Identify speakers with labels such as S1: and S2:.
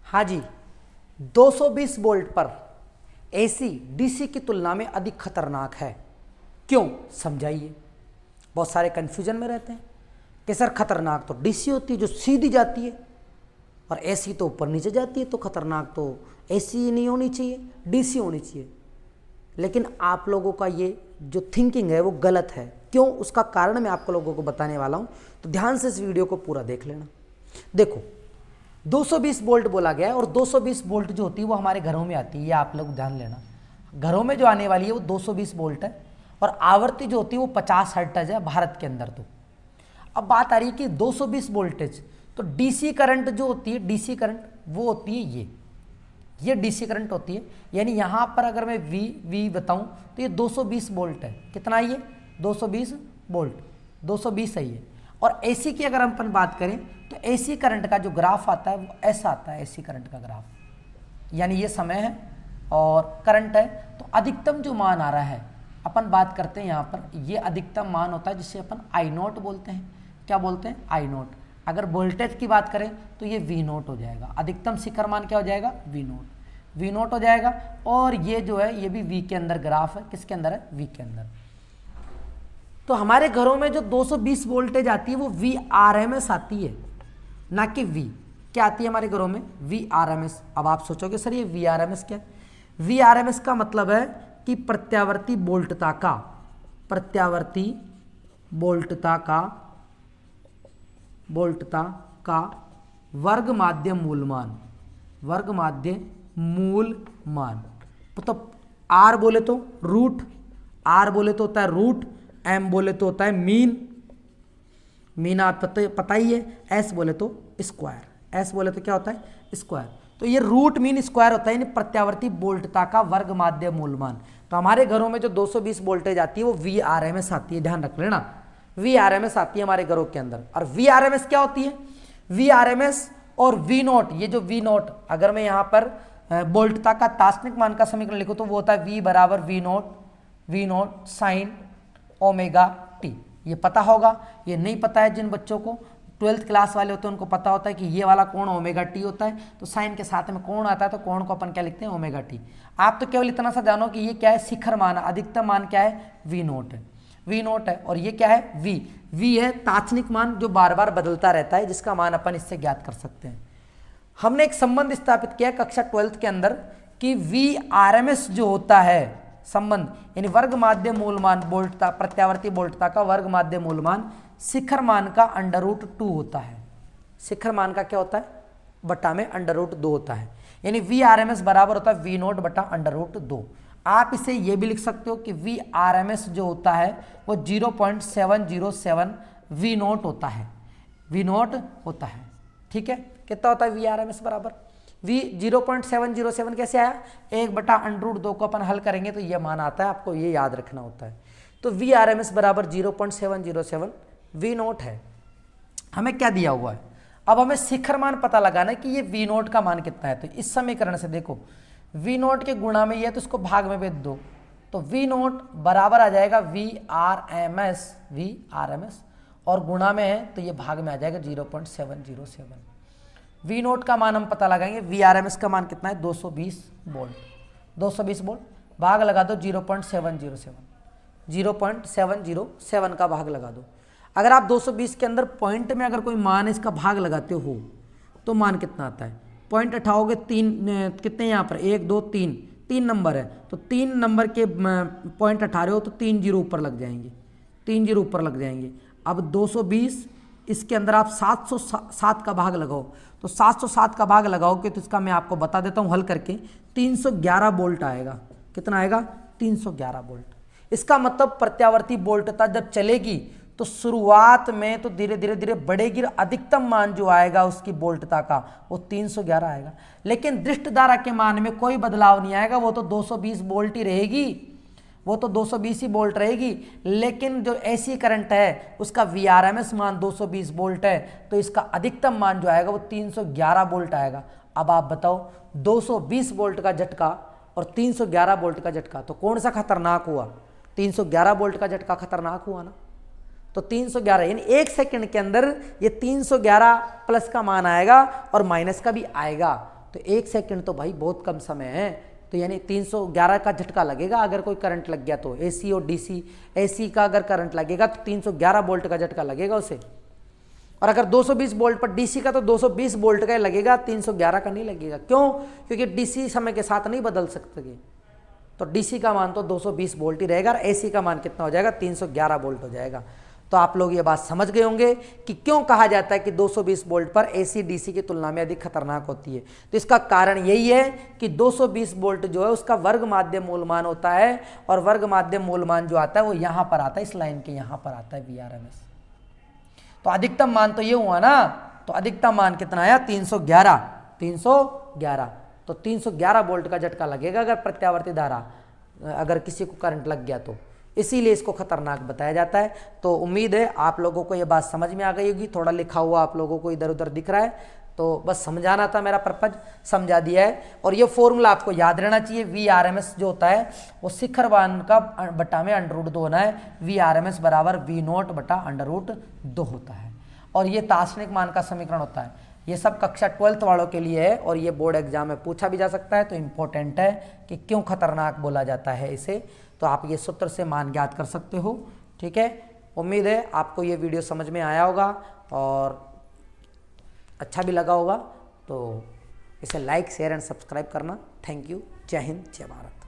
S1: हाँ जी, 220 वोल्ट पर AC DC की तुलना में अधिक खतरनाक है। क्यों, समझाइए। बहुत सारे कंफ्यूजन में रहते हैं कि सर खतरनाक तो डीसी होती है जो सीधी जाती है, और एसी तो ऊपर नीचे जाती है, तो खतरनाक तो एसी नहीं होनी चाहिए, डीसी होनी चाहिए। लेकिन आप लोगों का ये जो थिंकिंग है वो गलत है। क्यों, उसका कारण मैं आपको लोगों को बताने वाला हूँ, तो ध्यान से इस वीडियो को पूरा देख लेना। देखो, 220 वोल्ट बोला गया है, और 220 वोल्ट जो होती है वो हमारे घरों में आती है, ये आप लोग ध्यान लेना। घरों में जो आने वाली है वो 220 वोल्ट है, और आवृत्ति जो होती है वो 50 हर्ट्ज है भारत के अंदर। तो अब बात आ रही है कि 220 वोल्टेज, तो डीसी करंट जो होती है, डीसी करंट वो होती है ये डीसी करंट होती है। यानी यहाँ पर अगर मैं वी बताऊँ तो ये 220 वोल्ट है। कितना है ये? 220 वोल्ट, 220 है ये। और एसी की अगर हम अपन बात करें तो एसी करंट का जो ग्राफ आता है वो ऐसा आता है, एसी करंट का ग्राफ। यानी ये समय है और करंट है, तो अधिकतम जो मान आ रहा है, अपन बात करते हैं यहाँ पर, ये अधिकतम मान होता है जिसे अपन आई नोट बोलते हैं। क्या बोलते हैं? आई नोट। अगर वोल्टेज की बात करें तो ये वी नोट हो जाएगा। अधिकतम शिखर मान क्या हो जाएगा? वी नोट हो जाएगा। और ये जो है ये भी वी के अंदर ग्राफ है। किसके अंदर है? वी के अंदर। तो हमारे घरों में जो 220 वोल्टेज आती है वो वी आर एम एस आती है, ना कि वी। क्या आती है हमारे घरों में? V R M S. अब आप सोचोगे सर ये वी आर एम एस क्या है? वी आर एम एस का मतलब है कि प्रत्यावर्ती वोल्टता का वर्ग माध्य मूल मान। तो आर बोले तो रूट, आर बोले तो होता है रूट, एम बोले तो होता है मीन आप पता ही है, एस बोले तो स्क्वायर, एस बोले तो क्या होता है? स्क्वायर। तो ये रूट मीन स्क्वायर होता है, यानी प्रत्यावर्ती वोल्टता का वर्ग माध्य मूल मान। तो हमारे घरों में जो 220 वोल्टेज आती है वो वी आर एम एस आती है, ध्यान रख लेना। वी आर एम एस आती है हमारे घरों के अंदर। और वी आर एम एस क्या होती है? वी आर एम एस और वी नोट, ये जो वी नोट, अगर मैं यहाँ पर वोल्टता का तात्कालिक मान का समीकरण लिखूँ तो वो होता है वी बराबर V naught sine omega T. ये पता होगा, ये नहीं पता है जिन बच्चों को 12th क्लास वाले होते हैं उनको पता होता है कि ये वाला कोण ओमेगा टी होता है। तो साइन के साथ में कोण आता है, तो कोण को अपन क्या लिखते हैं? Omega T. आप तो केवल इतना सा जानो कि ये क्या है? शिखर मान, अधिकतम मान क्या है? वी नोट है, वी नोट है। और ये क्या है? वी है तात्कालिक मान जो बार बार बदलता रहता है, जिसका मान अपन इससे ज्ञात कर सकते हैं। हमने एक संबंध स्थापित किया कक्षा 12th के अंदर कि वी आर एम एस जो होता है संबंध, यानी वर्ग माध्य मूलमान वोल्टता, प्रत्यावर्ती वोल्टता का वर्ग माध्य मूलमान शिखर मान का √2 होता है। शिखर मान का क्या होता है? बटा में √2 होता है। यानी वी आर एम एस बराबर होता है वी नोट बटा √2। आप इसे ये भी लिख सकते हो कि वी आर एम एस जो होता है वो 0.707 वी नोट होता है, वी नोट होता है। ठीक है, कितना होता है वी आर एम एस बराबर? वी 0.707 कैसे आया? 1/√2 को अपन हल करेंगे तो ये मान आता है, आपको ये याद रखना होता है। तो वी आर एम एस बराबर 0.707 वी नोट है। हमें क्या दिया हुआ है? अब हमें शिखर मान पता लगाना है कि ये वी नोट का मान कितना है। तो इस समीकरण से देखो, वी नोट के गुणा में ये है तो इसको भाग में भेज दो, तो वी नोट बराबर आ जाएगा वी आर एम एस, और गुणा में है तो ये भाग में आ जाएगा 0.707। वी नोट का मान हम पता लगाएंगे, वी आर एम एस का मान कितना है? 220 वोल्ट, 220 वोल्ट। भाग लगा दो 0.707 का भाग लगा दो। अगर आप 220 के अंदर पॉइंट में अगर कोई मान इसका भाग लगाते हो तो मान कितना आता है? पॉइंट उठाओगे, तीन कितने यहाँ पर? 1 2 3, 3 नंबर है, तो 3 नंबर के पॉइंट उठा रहे हो तो 3 जीरो ऊपर लग जाएंगे, 3 जीरो ऊपर लग जाएंगे। अब 220 इसके अंदर आप 707 का भाग लगाओ, तो 707 का भाग लगाओगे तो इसका मैं आपको बता देता हूँ हल करके, 311 वोल्ट आएगा। कितना आएगा? 311 वोल्ट। इसका मतलब प्रत्यावर्ती वोल्टता जब चलेगी तो शुरुआत में तो धीरे धीरे बढ़ेगी, अधिकतम मान जो आएगा उसकी वोल्टता का वो 311 आएगा। लेकिन दृष्ट धारा के मान में कोई बदलाव नहीं आएगा, वो तो 220 वोल्ट ही रहेगी, वो तो 220 ही वोल्ट रहेगी। लेकिन जो एसी करंट है उसका वीआरएमएस मान 220 वोल्ट है, तो इसका अधिकतम मान जो आएगा वो 311 वोल्ट आएगा। अब आप बताओ 220 वोल्ट का झटका और 311 वोल्ट का झटका, तो कौन सा खतरनाक हुआ? 311 वोल्ट का झटका खतरनाक हुआ ना। तो 311 यानी 1 सेकंड के अंदर ये 311 प्लस का मान आएगा और माइनस का भी आएगा। तो 1 सेकंड तो भाई बहुत कम समय है, तो यानी 311 का झटका लगेगा अगर कोई करंट लग गया तो। एसी और डीसी, एसी का अगर करंट लगेगा तो 311 वोल्ट का झटका लगेगा उसे, और अगर 220 वोल्ट पर डीसी का तो 220 वोल्ट का लगेगा, 311 का नहीं लगेगा। क्यों? क्योंकि डीसी समय के साथ नहीं बदल सकते, तो डीसी का मान तो 220 वोल्ट ही रहेगा, और एसी का मान कितना हो जाएगा? 311 वोल्ट हो जाएगा। तो आप लोग ये बात समझ गए होंगे कि क्यों कहा जाता है कि 220 वोल्ट पर एसी डीसी की तुलना में अधिक खतरनाक होती है। तो इसका कारण यही है कि 220 वोल्ट जो है उसका वर्ग माध्य मूलमान होता है, और वर्ग माध्य मूलमान जो आता है वो यहाँ पर आता है, इस लाइन के यहाँ पर आता है VRMS। तो अधिकतम मान तो ये हुआ ना, तो अधिकतम मान कितना आया? 311। तो 311 वोल्ट का झटका लगेगा अगर प्रत्यावर्ती धारा, अगर किसी को करंट लग गया तो, इसीलिए इसको खतरनाक बताया जाता है। तो उम्मीद है आप लोगों को ये बात समझ में आ गई होगी। थोड़ा लिखा हुआ आप लोगों को इधर उधर दिख रहा है, तो बस समझाना था, मेरा पर्पज समझा दिया है। और ये फॉर्मूला आपको याद रहना चाहिए, VRMS जो होता है वो शिखर मान का बटा में √2 होना है। VRMS बराबर V0 बटा √2 होता है, और ये दार्शनिक मान का समीकरण होता है। ये सब कक्षा 12th वालों के लिए है, और ये बोर्ड एग्जाम में पूछा भी जा सकता है। तो इम्पोर्टेंट है कि क्यों खतरनाक बोला जाता है इसे, तो आप ये सूत्र से मान ज्ञात कर सकते हो। ठीक है, उम्मीद है आपको ये वीडियो समझ में आया होगा और अच्छा भी लगा होगा। तो इसे लाइक, शेयर एंड सब्सक्राइब करना। Thank you. जय हिंद, जय भारत।